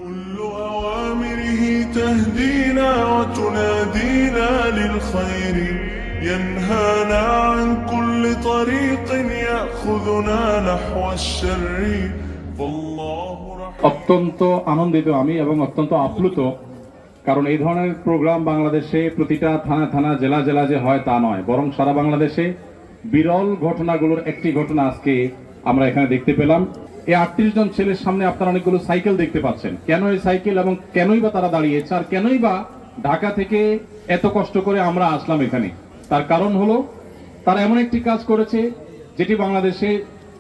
كل أوامره تهدينا وتنادينا للخير ينهانا عن كل طريق يأخذنا نحو الشر فالله رحيم। অত্যন্ত আনন্দিত আমি এবং অত্যন্ত আপ্লুত, কারণ এই ধরনের প্রোগ্রাম বাংলাদেশে প্রতিটা থানা থানা জেলা জেলা যে হয় তা নয়, বরং সারা বাংলাদেশে বিরল ঘটনাগুলোর একটি ঘটনা আজকে আমরা এখানে দেখতে পেলাম। এই 38 জন ছেলের সামনে আপনারা অনেকগুলো সাইকেল দেখতে পাচ্ছেন। কেন এই সাইকেল এবং কেনই বা তারা দাঁড়িয়েছে, আর কেনই বা ঢাকা থেকে এত কষ্ট করে আমরা আসলাম এখানে, তার কারণ হলো তারা এমন একটি কাজ করেছে যেটি বাংলাদেশে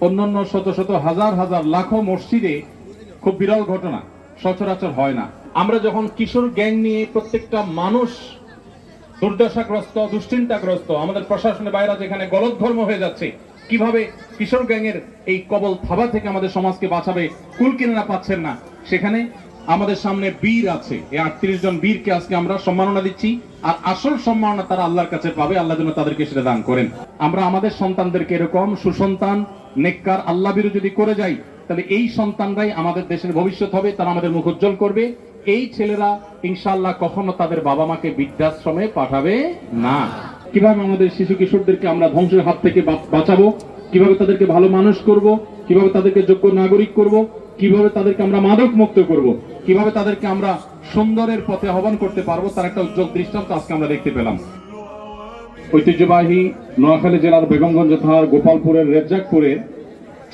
অন্যান্য শত শত হাজার হাজার লাখো মসজিদে খুব বিরল ঘটনা, সচরাচর হয় না। আমরা যখন কিশোর গ্যাং নিয়ে প্রত্যেকটা মানুষ দুর্দশাগ্রস্ত, দুশ্চিন্তাগ্রস্ত, আমাদের প্রশাসনের বাইরে যেখানে গলদঘর্ম হয়ে যাচ্ছে, কিভাবে কিশোর গ্যাংয়ের এই কবল থাবা থেকে আমাদের সমাজকে বাঁচাবে কুল কিনারা পাচ্ছেন না, সেখানে আমাদের সামনে বীর আছে। এই 38 জন বীরকে আজকে আমরা সম্মাননা দিচ্ছি, আর আসল সম্মাননা তারা আল্লাহর কাছে পাবে। আল্লাহ যেন তাদেরকে সেটা দান করেন। আমরা আমাদের সন্তানদেরকে এরকম সুসন্তান, নেককার, আল্লাহ বিরু যদি করে যাই, তাহলে এই সন্তানরাই আমাদের দেশের ভবিষ্যৎ হবে, তারা আমাদের মুখ উজ্জ্বল করবে। এই ছেলেরা ইনশাআল্লাহ কখনো তাদের বাবা মাকে বৃদ্ধাশ্রমে পাঠাবে না। কিভাবে আমাদের শিশু কিশোরদেরকে আমরা ধ্বংসের হাত থেকে বাঁচাবো, কিভাবে তাদেরকে ভালো মানুষ করব, কিভাবে তাদেরকে যোগ্য নাগরিক করব, কিভাবে তাদেরকে আমরা মাদক মুক্ত করব, কিভাবে তাদেরকে আমরা সুন্দরের পথে আহ্বান করতে পারবো, তার একটা উজ্জ্বল দৃষ্টান্ত আজকে আমরা দেখতে পেলাম। ঐতিহ্যবাহী নোয়াখালী জেলার বেগমগঞ্জ থানার গোপালপুরের রেজ্জাকপুরের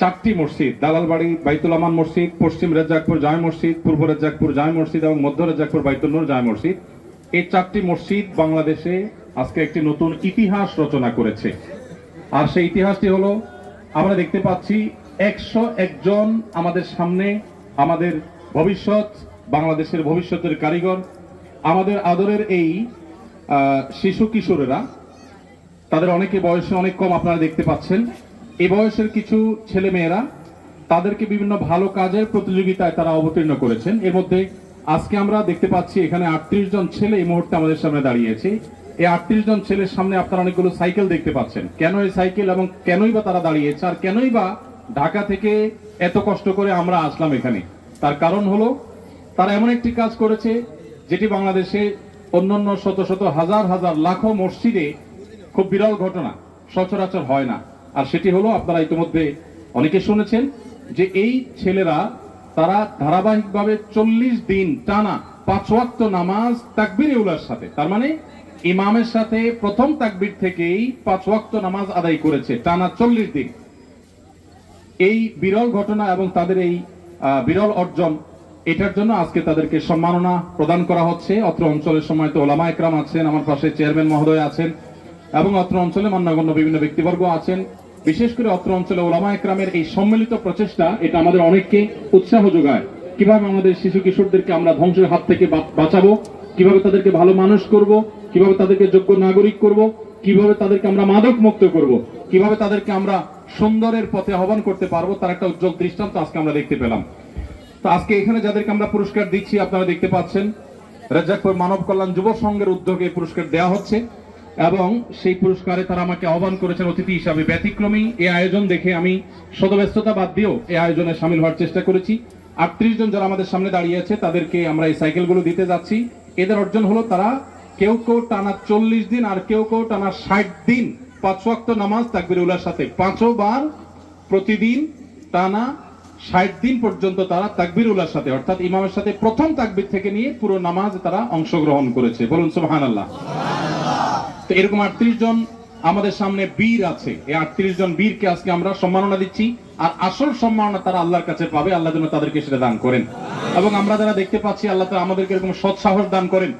4টি মসজিদ, দালালবাড়ি বাইতুল আমান মসজিদ, পশ্চিম রেজ্জাকপুর জামে মসজিদ, পূর্ব রেজ্জাকপুর জামে মসজিদ এবং মধ্য রেজ্জাকপুর বাইতুল নূর জামে মসজিদ, এই 4টি মসজিদ বাংলাদেশে আজকে একটি নতুন ইতিহাস রচনা করেছে। আর সেই ইতিহাসটি হলো, আমরা দেখতে পাচ্ছি 101 জন আমাদের সামনে, আমাদের ভবিষ্যৎ, বাংলাদেশের ভবিষ্যতের কারিগর, আমাদের আদরের এই শিশু কিশোরেরা, তাদের অনেকে বয়সে অনেক কম আপনারা দেখতে পাচ্ছেন। এই বয়সের কিছু ছেলে মেয়েরা তাদেরকে বিভিন্ন ভালো কাজের প্রতিযোগিতায় তারা অবতীর্ণ করেছেন। এর মধ্যে আজকে আমরা দেখতে পাচ্ছি এখানে 38 জন ছেলে এই মুহূর্তে আমাদের সামনে দাঁড়িয়েছে। এই 38 জন ছেলের সামনে আপনারা অনেকগুলো সাইকেল দেখতে পাচ্ছেন। কেন এই সাইকেল এবং কেনই বা তারা দাঁড়িয়েছে, আর কেনই বা ঢাকা থেকে এত কষ্ট করে আমরা আসলাম এখানে, তার কারণ হলো তারা এমন একটি কাজ করেছে যেটি বাংলাদেশে অন্যান্য শত শত হাজার হাজার লাখো মসজিদে খুব বিরল ঘটনা, সচরাচর হয় না। আর সেটি হলো, আপনারা ইতিমধ্যে অনেকে শুনেছেন যে এই ছেলেরা তারা ধারাবাহিকভাবে 40 দিন টানা 5 ওয়াক্ত নামাজ তাকবীরে উলার সাথে, তার মানে ইমামের সাথে প্রথম তাকবীর থেকেই 5 ওয়াক্ত নামাজ আদায় করেছে টানা 40 দিন। এই বিরল ঘটনা এবং তাদের এই বিরল অর্জন, এটার জন্য আজকে তাদেরকে সম্মাননা প্রদান করা হচ্ছে। অত্র অঞ্চলের সময় তো ওলামা একরাম আছেন, আমার পাশে চেয়ারম্যান মহোদয় আছেন, এবং অত্র অঞ্চলে মান্যগণ্য বিভিন্ন ব্যক্তিবর্গ আছেন। বিশেষ করে অত্র অঞ্চলে ওলামা একরামের এই সম্মিলিত প্রচেষ্টা, এটা আমাদের অনেককে উৎসাহ যোগায়। কিভাবে আমাদের শিশু কিশোরদেরকে আমরা ধ্বংসের হাত থেকে বাঁচাবো, কিভাবে তাদেরকে ভালো মানুষ করব, কিভাবে তাদেরকে যোগ্য নাগরিক করব, কিভাবে তাদেরকে আমরা মাদক মুক্ত করব, কিভাবে তাদেরকে আমরা সুন্দরের পথে আহ্বান করতে পারবো, তার একটা উজ্জ্বল দৃষ্টান্ত আজকে আমরা দেখতে পেলাম। তো আজকে এখানে যাদেরকে আমরা পুরস্কার দিচ্ছি, আপনারা দেখতে পাচ্ছেন রেজ্জাকপুর মানব কল্যাণ যুব সংঘের উদ্যোগে পুরস্কার দেওয়া হচ্ছে, এবং সেই পুরস্কারে তারা আমাকে আহ্বান করেছেন অতিথি হিসাবে। ব্যতিক্রমী এই আয়োজন দেখে আমি শতব্যস্ততা বাদ দিয়েও এই আয়োজনে সামিল হওয়ার চেষ্টা করেছি। 38 জন যারা আমাদের সামনে দাঁড়িয়ে আছে, তাদেরকে আমরা এই সাইকেলগুলো দিতে যাচ্ছি। এদের অর্জন হলো, তারা কেউ কেউ টানা 40 দিন, আর কেউ কেউ টানা 60 দিন 5 ওয়াক্ত নামাজ তাকবীরে উলার সাথে 5 বার প্রতিদিন টানা 60 দিন পর্যন্ত তারা তাকবীর উলার সাথে, অর্থাৎ ইমামের সাথে প্রথম তাকবীর থেকে নিয়ে পুরো নামাজ তারা অংশগ্রহণ করেছে। বলুন সুবহানাল্লাহ। তো এরকম 38 জন আমাদের সামনে বীর আছে। এই 38 জন বীরকে আজকে আমরা সম্মাননা দিচ্ছি, আর আসল সম্মাননা তারা আল্লাহর কাছে পাবে। আল্লাহ যেন তাদেরকে সেটা দান করেন। এবং আমরা যারা দেখতে পাচ্ছি, আল্লাহ তাআলা আমাদেরকে এরকম সৎ সাহস দান করেন।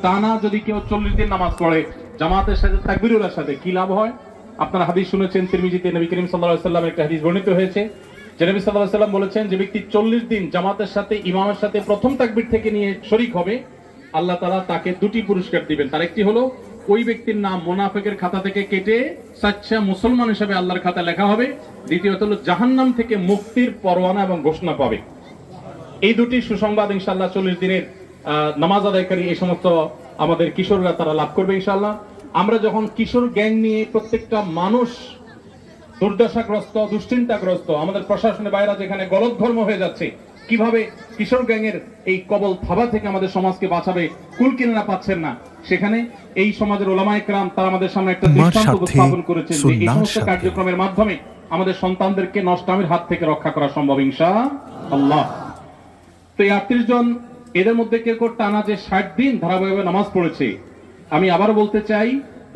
টানা যদি কেউ 40 দিন নামাজ পড়ে জামাতের সাথে তাকবীর উলার সাথে, কি লাভ হয়? আপনারা হাদিস শুনেছেন, তিরমিজিতে নবী করিম সাল্লাল্লাহু আলাইহি ওয়াসাল্লামের একটা হাদিস বর্ণিত হয়েছে, যে নবী সাল্লাল্লাহু আলাইহি ওয়াসাল্লাম বলেছেন, যে ব্যক্তি 40 দিন জামাতের সাথে ইমামের সাথে প্রথম তাকবীর থেকে নিয়ে শরীক হবে, আল্লাহ তাআলা তাকে 2টি পুরস্কার দিবেন। তার একটি হলো, ওই ব্যক্তির নাম মুনাফিকের খাতা থেকে কেটে সাচ্চা মুসলমান হিসেবে আল্লাহর খাতায় লেখা হবে। দ্বিতীয়ত হলো, জাহান্নাম থেকে মুক্তির পরোয়ানা এবং ঘোষণা পাবে। এই 2টি সুসংবাদ ইনশাআল্লাহ 40 দিনের নামাজ আদায়কারী এই সমস্ত আমাদের কিশোররা তারা লাভ করবে ইনশাআল্লাহ। আমরা যখন কিশোর গ্যাং নিয়ে প্রত্যেকটা মানুষ দুর্দশাগ্রস্ত, দুশ্চিন্তাগ্রস্ত, আমাদের প্রশাসনের বাইরে যেখানে গলদঘর্ম হয়ে যাচ্ছে, কিভাবে কিশোর গ্যাংয়ের এই কবল থাবা থেকে আমাদের সমাজকে বাঁচাবে, কুল কিনারা পাচ্ছেন না, সেখানে এই সমাজের ওলামায়ে কেরাম তারা আমাদের সামনে একটা দৃষ্টান্ত উপস্থাপন করেছেন যে এই সমস্ত কার্যক্রমের মাধ্যমে আমাদের সন্তানদেরকে নষ্টামির হাত থেকে রক্ষা করা সম্ভব ইনশাআল্লাহ। তো এই 38 জন, এদের মধ্যে কেউ টানা যে 60 দিন ধারাবাহিকভাবে নামাজ পড়েছে, আমি আবার বলতে চাই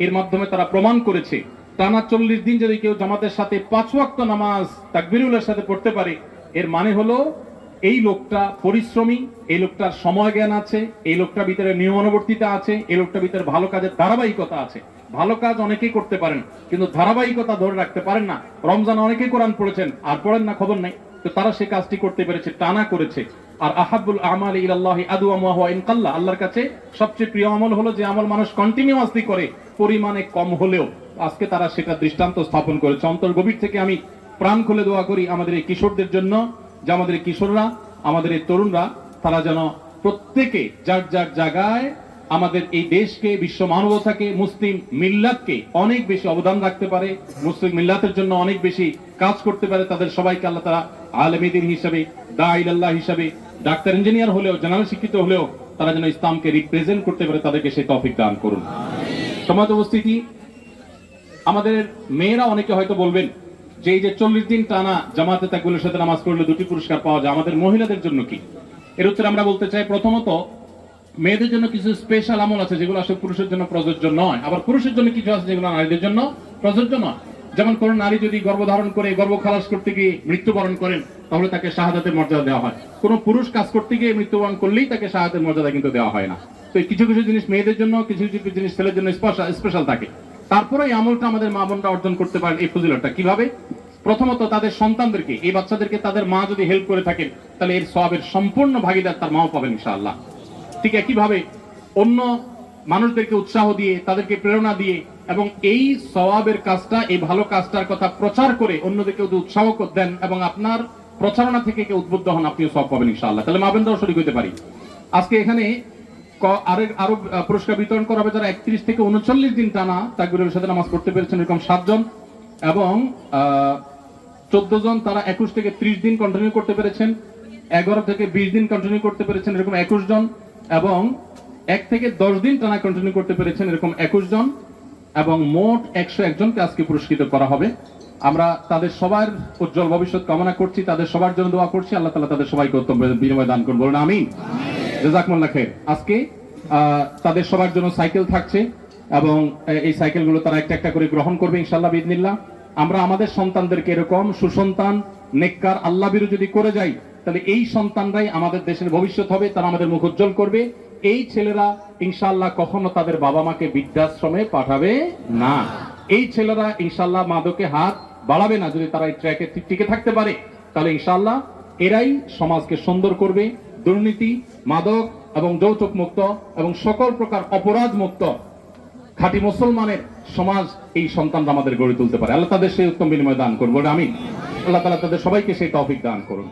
এর মাধ্যমে তারা প্রমাণ করেছে টানা 40 দিন যদি কেউ জামাতের সাথে 5 ওয়াক্ত নামাজ তাকবীরুলের সাথে পড়তে পারে, এর মানে হলো এই লোকটা পরিশ্রমী, এই লোকটার সময় জ্ঞান আছে, এই লোকটার ভিতরে নিয়মানুবর্তিতা আছে, এই লোকটার ভিতরে ভালো কাজের ধারাবাহিকতা আছে। ভালো কাজ অনেকেই করতে পারেন কিন্তু ধারাবাহিকতা ধরে রাখতে পারেন না। রমজান অনেকেই কোরআন পড়েছেন আর পড়েন না, খবর নেই, তো তারা সেই কাজটি করতে পেরেছে, টানা করেছে। আর আহাব্বুল আমালি ইলাল্লাহি আদওয়ামু ওয়া ইন কাল্লা, আল্লাহর কাছে সবচেয়ে প্রিয় আমল হলো যে আমল মানুষ কন্টিনিউয়াসলি করে, পরিমাণে কম হলেও। আজকে তারা সেটা দৃষ্টান্ত স্থাপন করেছে। অন্তর গভীর থেকে আমি প্রাণ খুলে দোয়া করি আমাদের এই কিশোরদের জন্য, যে আমাদের এই কিশোররা, আমাদের এই তরুণরা, তারা যেন প্রত্যেকে যার যার জায়গায় আমাদের এই দেশকে, বিশ্ব মানবতাকে, মুসলিম মিল্লাতকে অনেক বেশি অবদান রাখতে পারে, মুসলিম মিল্লাতের জন্য অনেক বেশি কাজ করতে পারে। তাদের সবাইকে আল্লাহ তাআলা আলেমে দ্বীন হিসেবে, দাঈ ইলাল্লাহ হিসেবে, ডাক্তার ইঞ্জিনিয়ার হলেও, জেনারেল শিক্ষিত হলেও তারা যেন ইসলামকে রিপ্রেজেন্ট করতে পারে, তাদেরকে সেই তৌফিক দান করুন। সমাজ উপস্থিতি, আমাদের মেয়েরা অনেকে হয়তো বলবেন যে এই যে 40 দিন টানা জামাতে তাকবীরের সাথে নামাজ পড়লে 2টি পুরস্কার পাওয়া যায়, আমাদের মহিলাদের জন্য কি? এর উত্তরে আমরা বলতে চাই, প্রথমত মেয়েদের জন্য কিছু স্পেশাল আমল আছে যেগুলো আসলে পুরুষের জন্য প্রযোজ্য নয়, আবার পুরুষের জন্য কিছু আছে যেগুলো নারীদের জন্য প্রযোজ্য নয়। যেমন কোন নারী যদি গর্ভধারণ করে গর্ভ খালাস করতে গিয়ে মৃত্যুবরণ করেন, তাহলে তাকে শাহাদাতের মর্যাদা দেওয়া হয়। কোন পুরুষ কাজ করতে গিয়ে মৃত্যুবরণ করলেই তাকে শাহাদাতের মর্যাদা কিন্তু দেওয়া হয় না। তো কিছু কিছু জিনিস মেয়েদের জন্য, কিছু কিছু জিনিস ছেলের জন্য স্পেশাল থাকে। তারপরে এই আমলটা আমাদের মা বোনরা অর্জন করতে পারেন। এই ফজিলতটা কিভাবে? প্রথমত তাদের সন্তানদেরকে, এই বাচ্চাদেরকে তাদের মা যদি হেল্প করে থাকেন, তাহলে এর সওয়াবের সম্পূর্ণ ভাগীদার তার মাও পাবেন ইনশাআল্লাহ। ঠিক একইভাবে অন্য মানুষদেরকে উৎসাহ দিয়ে, তাদেরকে প্রেরণা দিয়ে, এবং এই সওয়াবের কাজটা, এই ভালো কাজটার কথা প্রচার করে অন্যদেরকে উৎসাহ দেন এবং আপনার প্রচারণা থেকে কেউ উদ্বুদ্ধ হন, আপনিও সওয়াব পাবেন ইনশাআল্লাহ। তাহলে মা বোনরাও শরীক হতে পারি। আজকে এখানে আরো পুরস্কার বিতরণ করা হবে যারা 31 থেকে 39 দিন টানা তাকবীরের সাথে নামাজ পড়তে পেরেছেন, এরকম 7 জন, এবং 14 জন তারা 21 থেকে 30 দিন কন্টিনিউ করতে পেরেছেন, 11 থেকে 20 দিন কন্টিনিউ করতে পেরেছেন, এরকম 21 জন, এবং 1 থেকে 10 দিন টানা কন্টিনিউ করতে পেরেছেন, এরকম 21 জন, এবং মোট 101 জনকে আজকে পুরস্কৃত করা হবে। আমরা তাদের সবার উজ্জ্বল ভবিষ্যৎ কামনা করছি, তাদের সবার জন্য দোয়া করছি, আল্লাহ তাআলা তাদের সবাইকে উত্তম বিনিময় দান করুন, বলুন আমিন। জাযাকুমুল্লাহ খাইর। আজকে তাদের সবার জন্য সাইকেল থাকছে এবং এই সাইকেলগুলো তারা একটা একটা করে গ্রহণ করবে ইনশাআল্লাহ বিইذনিল্লাহ। আমরা আমাদের সন্তানদেরকে এরকম সুসন্তান, নেককার, আল্লাহভীরু যদি করে যাই, তাহলে এই সন্তানরাই আমাদের দেশের ভবিষ্যৎ হবে, তারা আমাদের মুখ উজ্জ্বল করবে। এই ছেলেরা ইনশাআল্লাহ কখনো তাদের বাবা মাকে বৃদ্ধাশ্রমে পাঠাবে না। এই ছেলেরা ইনশাআল্লাহ মাদকে হাত বাড়াবে না। যদি তারা এই ট্র্যাকে টিকে থাকতে পারে, তাহলে ইনশাআল্লাহ এরাই সমাজকে সুন্দর করবে। দুর্নীতি, মাদক এবং যৌতুক মুক্ত এবং সকল প্রকার অপরাধ মুক্ত খাঁটি মুসলমানের সমাজ এই সন্তানরা আমাদের গড়ে তুলতে পারে। আল্লাহ তাদের সেই উত্তম বিনিময় দান করবো, আমিন। আল্লাহ তাআলা তাদের সবাইকে সেই তৌফিক দান করুন।